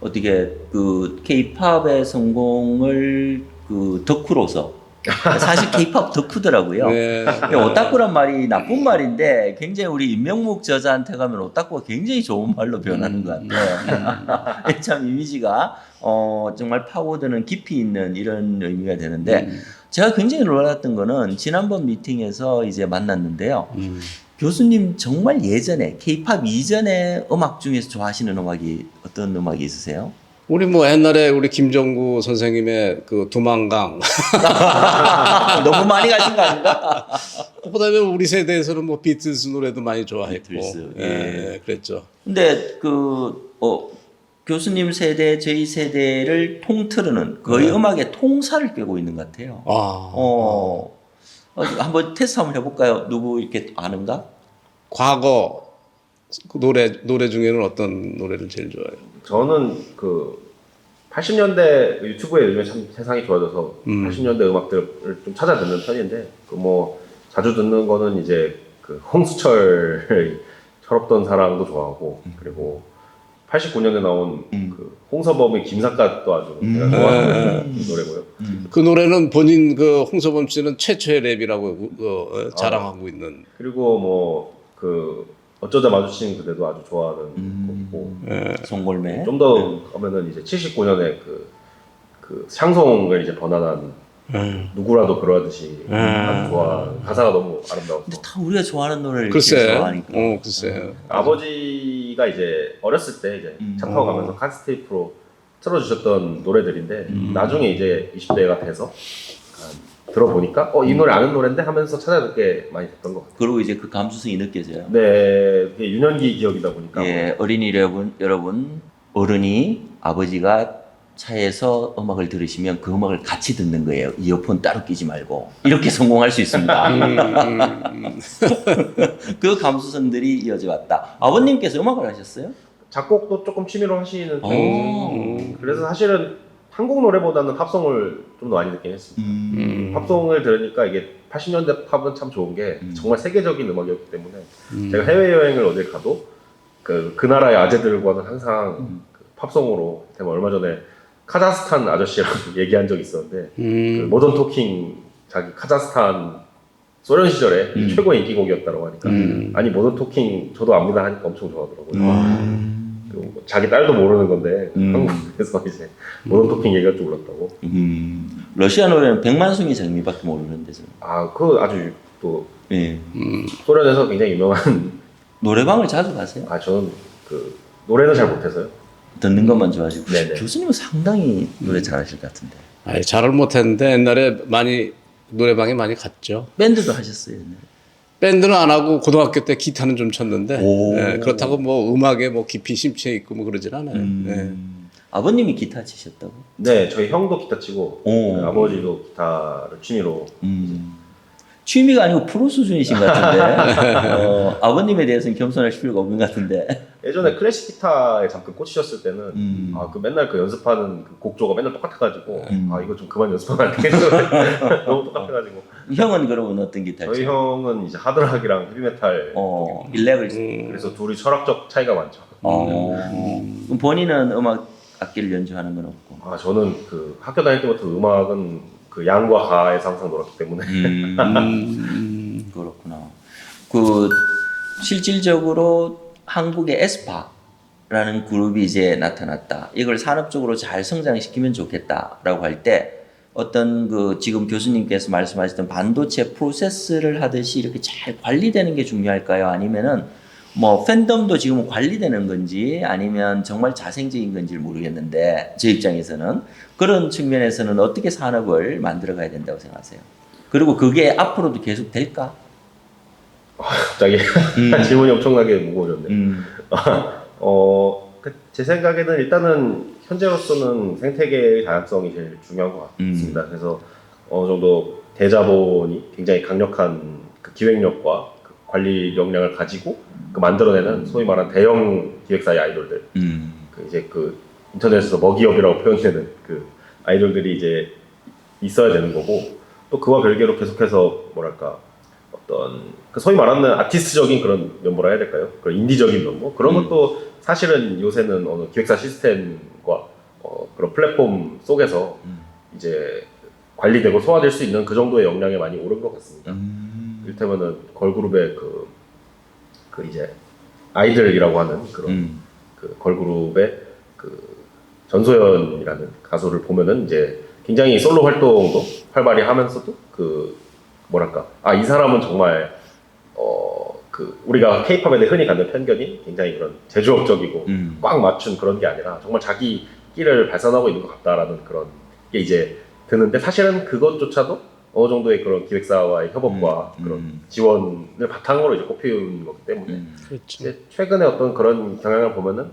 어떻게 그 K-팝의 성공을 그 덕후로서 사실 K-팝 덕후더라고요. 네. 오타쿠란 말이 나쁜 말인데 굉장히 우리 임명묵 저자한테 가면 오타쿠가 굉장히 좋은 말로 변하는 것 같아요. 참 이미지가 정말 파고드는 깊이 있는 이런 의미가 되는데 제가 굉장히 놀랐던 거는 지난번 미팅에서 이제 만났는데요. 교수님 정말 예전에 K-팝 이전의 음악 중에서 좋아하시는 음악이 어떤 음악이 있으세요? 우리 뭐 옛날에 우리 김정구 선생님의 그 두만강. 너무 많이 가신 거 아닌가? 그다음에 우리 세대에서는 뭐 비틀스 노래도 많이 좋아했고. 비틀스, 예, 예. 그랬죠. 근데 교수님 세대, 저희 세대를 통틀어는 거의 음악의 통사를 꿰고 있는 것 같아요. 한번 테스트 한번 해볼까요? 누구 이렇게 아는가? 과거 그 노래 중에는 어떤 노래를 제일 좋아해요? 저는 그 80년대 유튜브에 요즘에 참 세상이 좋아져서 80년대 음악들을 좀 찾아 듣는 편인데 그 뭐 자주 듣는 거는 이제 그 홍수철의 철없던 사랑도 좋아하고 그리고 89년에 나온 그 홍서범의 김삿갓도 아주 제가 좋아하는 노래고요. 그 노래는 본인 그 홍서범 씨는 최초의 랩이라고 자랑하고 있는. 그리고 뭐 그 어쩌다 마주친 그대도 아주 좋아하는 곡고 송골매. 좀 더 가면은 이제 79년에 그 샹송을 이제 번안한 누구라도 그러하듯이 아주 좋아. 가사가 너무 아름다워서. 근데 다 우리가 좋아하는 노래를 글쎄. 이렇게 좋아하니까. 글쎄. 아버지가 이제 어렸을 때 이제 차 타고 가면서 카세트테이프로 틀어주셨던 노래들인데 나중에 이제 20대가 돼서 들어보니까 이 노래 아는 노래인데 하면서 찾아 듣게 많이 됐던 것 같아요. 그리고 이제 그 감수성이 느껴져요. 네, 그게 유년기 기억이다 보니까. 예, 어린이 여러분, 어른이 아버지가 차에서 음악을 들으시면 그 음악을 같이 듣는 거예요. 이어폰 따로 끼지 말고. 이렇게 성공할 수 있습니다. 그 감수성들이 이어져 왔다. 아버님께서 음악을 하셨어요? 작곡도 조금 취미로 하시는 편이세요. 그래서 사실은 한국 노래보다는 팝송을 좀 더 많이 듣긴 했습니다. 팝송을 들으니까 이게 80년대 팝은 참 좋은 게 정말 세계적인 음악이었기 때문에 제가 해외여행을 어딜 가도 그 나라의 아재들과는 항상 그 팝송으로 제가 얼마 전에 카자흐스탄 아저씨랑 얘기한 적이 있었는데 그 모던 토킹 자기 카자흐스탄 소련 시절에 최고의 인기곡이었다고 하니까 아니 모던 토킹 저도 압니다 하니까 엄청 좋아하더라고요. 자기 딸도 모르는 건데 한국에서 이제 모던 토킹 얘기가 좀 올랐다고. 러시아 노래는 백만송이 장미밖에 모르는데 저는. 그 아주 또 예. 소련에서 굉장히 유명한. 노래방을 자주 가세요? 저는 그 노래는 잘 못해서요. 듣는 것만 좋아하시고. 네네. 교수님은 상당히 노래 잘하실 것 같은데. 아니, 잘을 못했는데 옛날에 많이 노래방에 많이 갔죠. 밴드도 하셨어요. 옛날에. 밴드는 안 하고 고등학교 때 기타는 좀 쳤는데 오. 그렇다고 뭐 음악에 뭐 깊이 심취해 있고 뭐 그러진 않아요. 아버님이 기타 치셨다고? 네, 저희 형도 기타 치고 오. 아버지도 기타를 취미로. 취미가 아니고 프로 수준이신 것 같은데 아버님에 대해서는 겸손할 필요가 없는 것 같은데. 예전에 클래식 기타에 잠깐 꽂히셨을 때는 그 맨날 그 연습하는 그 곡조가 맨날 똑같아가지고 이거 좀 그만 연습하면 안 되겠어. 너무 똑같아가지고. 형은 그러면 어떤 기타를 저희 쳐요? 형은 이제 하드락이랑 헤비메탈. 일렉을 그래서 둘이 철학적 차이가 많죠. 그럼 본인은 음악 악기를 연주하는 건 없고. 저는 그 학교 다닐 때부터 음악은 그 양과 가에서 항상 놀았기 때문에. 그렇구나. 그 실질적으로 한국의 에스파라는 그룹이 이제 나타났다. 이걸 산업적으로 잘 성장시키면 좋겠다라고 할 때 어떤 그 지금 교수님께서 말씀하셨던 반도체 프로세스를 하듯이 이렇게 잘 관리되는 게 중요할까요? 아니면은 뭐 팬덤도 지금 관리되는 건지 아니면 정말 자생적인 건지 모르겠는데 제 입장에서는 그런 측면에서는 어떻게 산업을 만들어 가야 된다고 생각하세요? 그리고 그게 앞으로도 계속 될까? 갑자기 질문이 엄청나게 무거워졌네. 제 생각에는 일단은 현재로서는 생태계의 다양성이 제일 중요한 것 같습니다. 그래서 어느 정도 대자본이 굉장히 강력한 그 기획력과 그 관리 역량을 가지고 그 만들어내는 소위 말하는 대형 기획사의 아이돌들, 그 이제 그 인터넷에서 먹이업이라고 표현되는 그 아이돌들이 이제 있어야 되는 거고, 또 그와 별개로 계속해서 뭐랄까 어떤 그 소위 말하는 아티스트적인 그런 면모라 해야 될까요? 그런 인디적인 면모 그런 것도 사실은 요새는 어느 기획사 시스템과 그런 플랫폼 속에서 이제 관리되고 소화될 수 있는 그 정도의 역량에 많이 오른 것 같습니다. 이를테면은 걸그룹의 그 이제 아이들이라고 하는 그런 그 걸그룹의 그 전소연이라는 가수를 보면은 이제 굉장히 솔로 활동도 활발히 하면서도 그 뭐랄까 이 사람은 정말 그 우리가 케이팝에 대해 흔히 갖는 편견이 굉장히 그런 제조업적이고 꽉 맞춘 그런 게 아니라 정말 자기 끼를 발산하고 있는 것 같다라는 그런 게 이제 드는데 사실은 그것조차도 어느 정도의 그런 기획사와의 협업과 그런 지원을 바탕으로 이제 꼽히는 거기 때문에 그렇죠. 이제 최근에 어떤 그런 경향을 보면은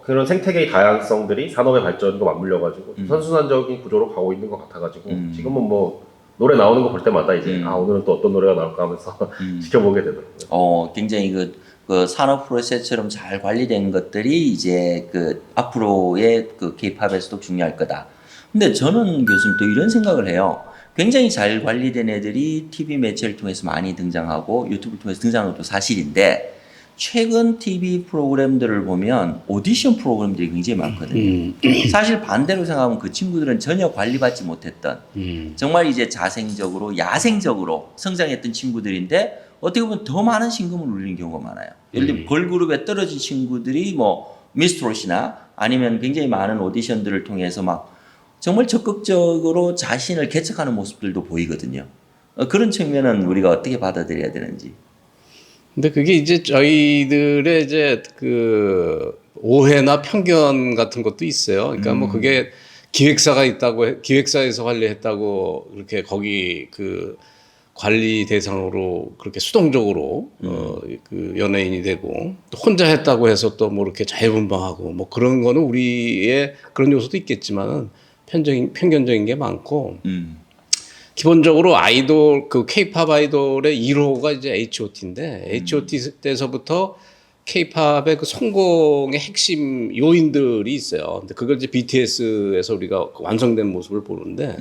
그런 생태계의 다양성들이 산업의 발전과 맞물려가지고 좀 선순환적인 구조로 가고 있는 것 같아가지고 지금은 뭐 노래 나오는 거 볼 때마다 이제 오늘은 또 어떤 노래가 나올까 하면서 지켜보게 되더라고요. 굉장히 그 산업 프로세스처럼 잘 관리된 것들이 이제 그 앞으로의 그 K-팝에서도 중요할 거다. 근데 저는 교수님 또 이런 생각을 해요. 굉장히 잘 관리된 애들이 TV 매체를 통해서 많이 등장하고 유튜브를 통해서 등장하는 것도 사실인데 최근 TV 프로그램들을 보면 오디션 프로그램들이 굉장히 많거든요. 사실 반대로 생각하면 그 친구들은 전혀 관리받지 못했던 정말 이제 자생적으로 야생적으로 성장했던 친구들인데 어떻게 보면 더 많은 신금을 울리는 경우가 많아요. 예를 들면 걸그룹에 떨어진 친구들이 뭐 미스트롯이나 아니면 굉장히 많은 오디션들을 통해서 막 정말 적극적으로 자신을 개척하는 모습들도 보이거든요. 그런 측면은 우리가 어떻게 받아들여야 되는지. 근데 그게 이제 저희들의 이제 그 오해나 편견 같은 것도 있어요. 그러니까 뭐 그게 기획사가 있다고 기획사에서 관리했다고 그렇게 거기 그 관리 대상으로 그렇게 수동적으로 그 연예인이 되고 또 혼자 했다고 해서 또 뭐 이렇게 자유분방하고 뭐 그런 거는 우리의 그런 요소도 있겠지만은 편견적인 게 많고 기본적으로 아이돌 그 K-팝 아이돌의 1호가 이제 H.O.T인데 H.O.T 때서부터 K-팝의 그 성공의 핵심 요인들이 있어요. 근데 그걸 이제 BTS에서 우리가 완성된 모습을 보는데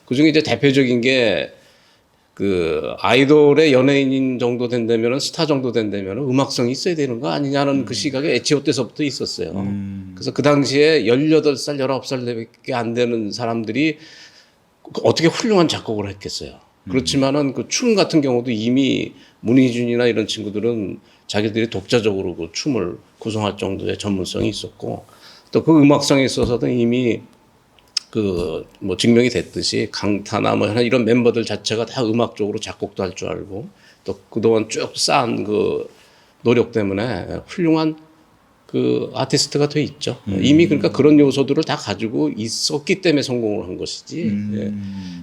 그 중에 이제 대표적인 게 그 아이돌의 연예인 정도 된다면은 스타 정도 된다면은 음악성이 있어야 되는 거 아니냐는 그 시각이 H.O. 때서부터 있었어요. 그래서 그 당시에 18살, 19살밖에 안 되는 사람들이 어떻게 훌륭한 작곡을 했겠어요. 그렇지만은 그 춤 같은 경우도 이미 문희준이나 이런 친구들은 자기들이 독자적으로 그 춤을 구성할 정도의 전문성이 있었고 또 그 음악성에 있어서도 이미 그 뭐 증명이 됐듯이 강타나 뭐 이런 멤버들 자체가 다 음악적으로 작곡도 할 줄 알고 또 그동안 쭉 쌓은 그 노력 때문에 훌륭한 그 아티스트가 돼 있죠. 이미 그러니까 그런 요소들을 다 가지고 있었기 때문에 성공을 한 것이지. 예.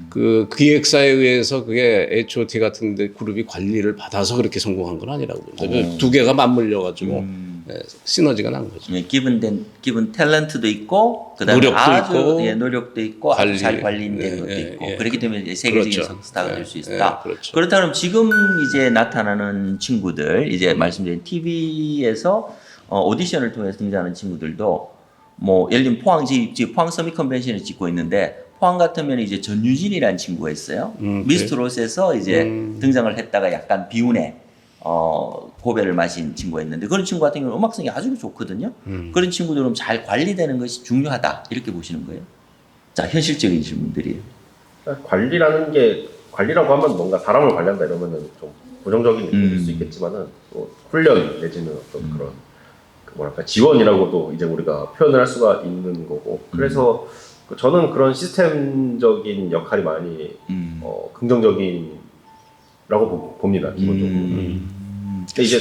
그 기획사에 의해서 그게 H.O.T 같은 데 그룹이 관리를 받아서 그렇게 성공한 건 아니라고 봅니다. 두 개가 맞물려 가지고 예, 시너지가 난 거죠. 예, 기본 탤런트도 있고 그다음에 노력도 아주 있고, 노력도 있고 아주 잘 관리된 것도 있고 그렇기 때문에 이제 세계적인 그렇죠. 스타가 될 수 있다. 그렇죠. 그렇다면 지금 이제 나타나는 친구들 이제 말씀드린 TV에서 오디션을 통해서 등장하는 친구들도 뭐 예를 들면 지금 포항 서밋 컨벤션을 찍고 있는데 포항 같으면 이제 전유진이라는 친구가 있어요. 미스트롯에서 이제 등장을 했다가 약간 비운의 고배를 마신 친구가 있는데 그런 친구 같은 경우는 음악성이 아주 좋거든요. 그런 친구들은 잘 관리되는 것이 중요하다 이렇게 보시는 거예요. 자, 현실적인 질문들이에요. 관리라고 하면 뭔가 사람을 관리한다 이러면은 좀 부정적인 느낌일 수 있겠지만은 또 훈련 내지는 어떤 그런 그 뭐랄까 지원이라고도 이제 우리가 표현을 할 수가 있는 거고 그래서 저는 그런 시스템적인 역할이 많이 긍정적인라고 봅니다 기본적으로. 근데 이제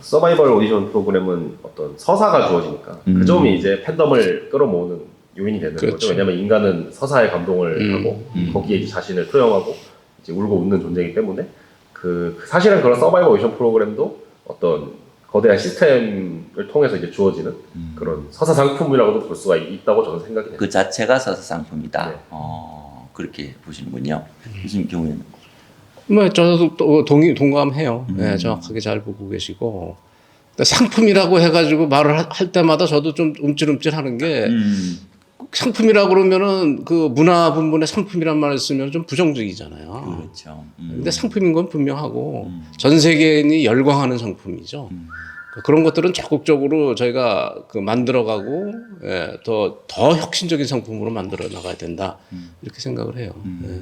서바이벌 오디션 프로그램은 어떤 서사가 주어지니까 그 점이 이제 팬덤을 끌어모으는 요인이 되는 그렇죠. 거죠. 왜냐하면 인간은 서사에 감동을 하고 거기에 이제 자신을 투영하고 이제 울고 웃는 존재이기 때문에 사실은 그런 서바이벌 오디션 프로그램도 어떤 거대한 시스템을 통해서 이제 주어지는 그런 서사 상품이라고도 볼 수가 있다고 저는 생각이 됩니다. 그 자체가 서사 상품이다. 네. 그렇게 보시는군요. 무슨 경우에는? 뭐 저도 또 동감해요. 네, 정확하게 잘 보고 계시고. 근데 상품이라고 해가지고 말을 할 때마다 저도 좀 움찔움찔하는 게 상품이라 그러면은 그 문화 분분의 상품이란 말을 쓰면 좀 부정적이잖아요. 그렇죠. 근데 상품인 건 분명하고 전 세계인이 열광하는 상품이죠. 그런 것들은 적극적으로 저희가 그 만들어가고 예, 더 혁신적인 상품으로 만들어 나가야 된다 이렇게 생각을 해요. 예.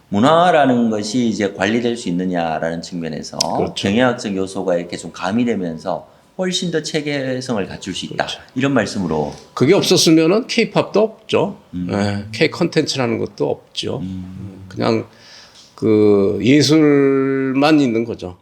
문화라는 것이 이제 관리될 수 있느냐라는 측면에서 그렇죠. 경영학적 요소가 이렇게 좀 가미되면서 훨씬 더 체계성을 갖출 수 있다. 그렇죠. 이런 말씀으로. 그게 없었으면은 K-팝도 없죠. 예, K 컨텐츠라는 것도 없죠. 그냥 그 예술만 있는 거죠.